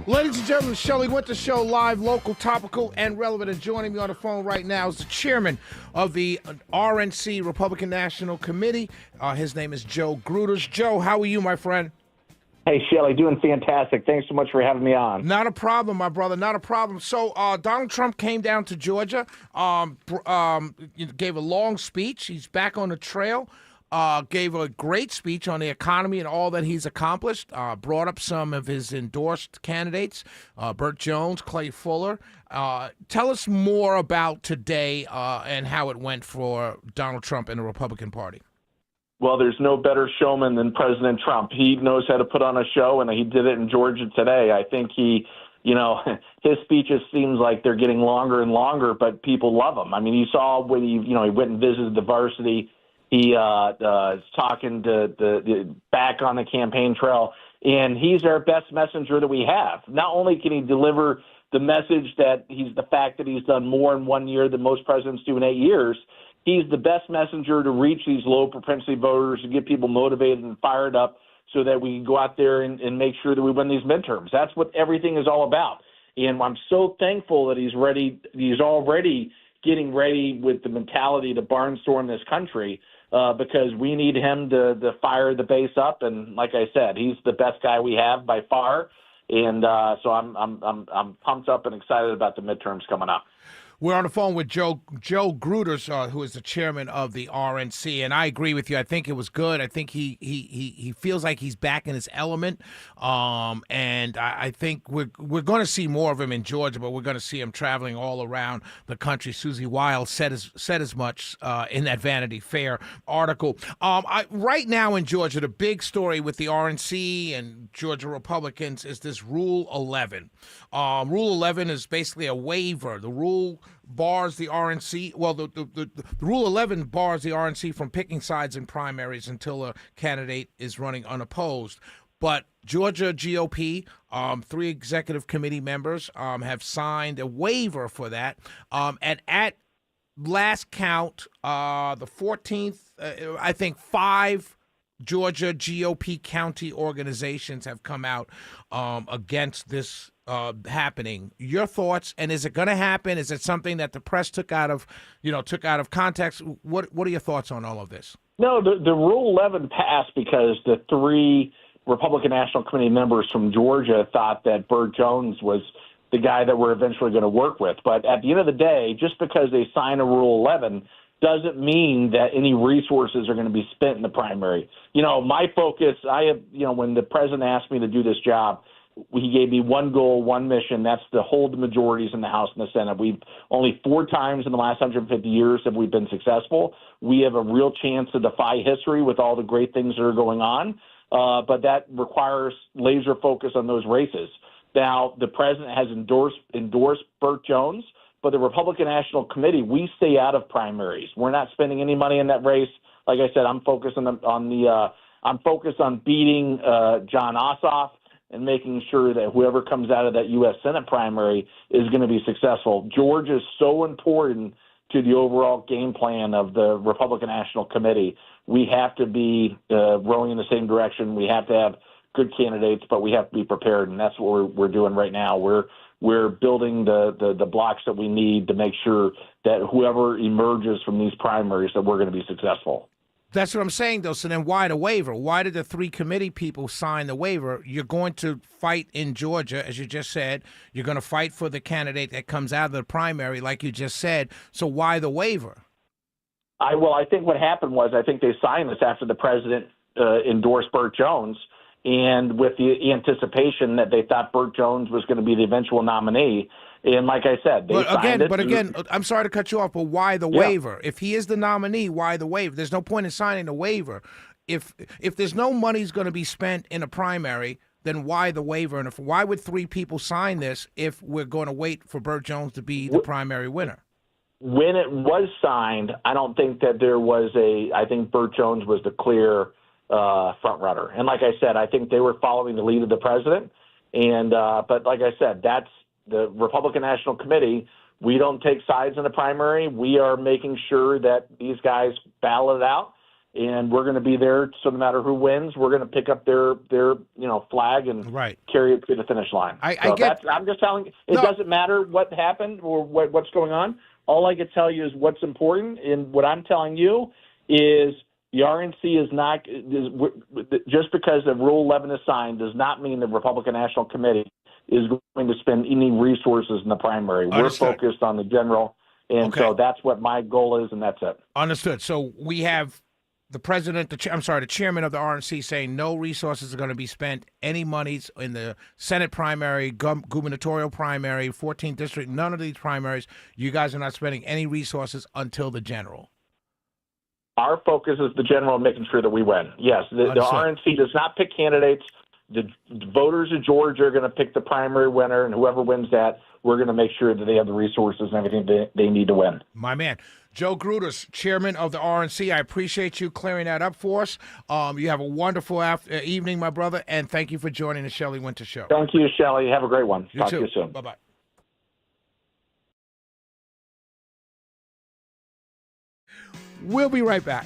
Ladies and gentlemen, Shelley Winter Show, live, local, topical, and relevant. And joining me on the phone right now is the chairman of the RNC, Republican National Committee. His name is Joe Gruters. Joe, how are you, my friend? Hey, Shelley, doing fantastic. Thanks so much for having me on. Not a problem, my brother, not a problem. So Donald Trump came down to Georgia, gave a long speech. He's back on the trail. Gave a great speech on the economy and all that he's accomplished, brought up some of his endorsed candidates, Burt Jones, Clay Fuller. Tell us more about today and how it went for Donald Trump and the Republican Party. Well, there's no better showman than President Trump. He knows how to put on a show, and he did it in Georgia today. I think his speeches seems like they're getting longer and longer, but people love him. I mean, you saw when he went and visited the varsity. He is talking to the back on the campaign trail, and he's our best messenger that we have. Not only can he deliver the message that he's the fact that he's done more in 1 year than most presidents do in 8 years, he's the best messenger to reach these low propensity voters and get people motivated and fired up so that we can go out there and make sure that we win these midterms. That's what everything is all about. And I'm so thankful that he's ready. He's already getting ready with the mentality to barnstorm this country. Because we need him to fire the base up, and like I said, he's the best guy we have by far, and so I'm pumped up and excited about the midterms coming up. We're on the phone with Joe Gruters, who is the chairman of the RNC, and I agree with you. I think it was good. I think he feels like he's back in his element, and I think we're going to see more of him in Georgia, but we're going to see him traveling all around the country. Susie Wiles said as much in that Vanity Fair article. Right now in Georgia, the big story with the RNC and Georgia Republicans is this Rule 11. Rule 11 is basically a waiver. The rule bars the RNC. Well, the Rule 11 bars the RNC from picking sides in primaries until a candidate is running unopposed. But Georgia GOP, 3 executive committee members have signed a waiver for that. And at last count, the 14th, I think 5 Georgia GOP county organizations have come out against this happening. Your thoughts, and is it going to happen? Is it something that the press took out of context? What are your thoughts on all of this? No, the Rule 11 passed because the 3 Republican National Committee members from Georgia thought that Burt Jones was the guy that we're eventually going to work with. But at the end of the day, just because they sign a Rule 11 doesn't mean that any resources are going to be spent in the primary. My focus, when the president asked me to do this job, he gave me one goal, one mission. That's to hold the majorities in the House and the Senate. We've only 4 times in the last 150 years have we been successful. We have a real chance to defy history with all the great things that are going on, but that requires laser focus on those races. Now, the president has endorsed Burt Jones, but the Republican National Committee, we stay out of primaries. We're not spending any money in that race. Like I said, I'm focused on beating John Ossoff and making sure that whoever comes out of that U.S. Senate primary is going to be successful. Georgia is so important to the overall game plan of the Republican National Committee. We have to be rowing in the same direction. We have to have good candidates, but we have to be prepared, and that's what we're doing right now. We're building the blocks that we need to make sure that whoever emerges from these primaries, that we're going to be successful. That's what I'm saying, though. So then why the waiver? Why did the 3 committee people sign the waiver? You're going to fight in Georgia, as you just said. You're going to fight for the candidate that comes out of the primary, like you just said. So why the waiver? I think what happened was I think they signed this after the president endorsed Burt Jones, and with the anticipation that they thought Burt Jones was going to be the eventual nominee. And like I said, they signed it. But again, I'm sorry to cut you off, but why the waiver? If he is the nominee, why the waiver? There's no point in signing the waiver. If there's no money's going to be spent in a primary, then why the waiver? And why would 3 people sign this if we're going to wait for Burt Jones to be the primary winner? When it was signed, I don't think that there was I think Burt Jones was the clear front runner. And like I said, I think they were following the lead of the president. And but like I said, that's the Republican National Committee. We don't take sides in the primary. We are making sure that these guys battle it out. and we're going to be there. So no matter who wins, we're going to pick up their flag and Right. carry it to the finish line. I'm just telling you, it doesn't matter what happened or what's going on. All I can tell you is what's important, and what I'm telling you is the RNC is not just because the Rule 11 is signed does not mean the Republican National Committee is going to spend any resources in the primary. Understood. We're focused on the general, and so that's what my goal is, and that's it. Understood. So we have the president, the chairman of the RNC saying no resources are going to be spent, any monies in the Senate primary, gubernatorial primary, 14th district, none of these primaries. You guys are not spending any resources until the general. Our focus is the general, making sure that we win. Yes, the RNC does not pick candidates. The voters of Georgia are going to pick the primary winner, and whoever wins that, we're going to make sure that they have the resources and everything they need to win. My man. Joe Gruters, chairman of the RNC, I appreciate you clearing that up for us. You have a wonderful evening, my brother, and thank you for joining the Shelley Winter Show. Thank you, Shelley. Have a great one. Talk to you soon. Bye-bye. We'll be right back.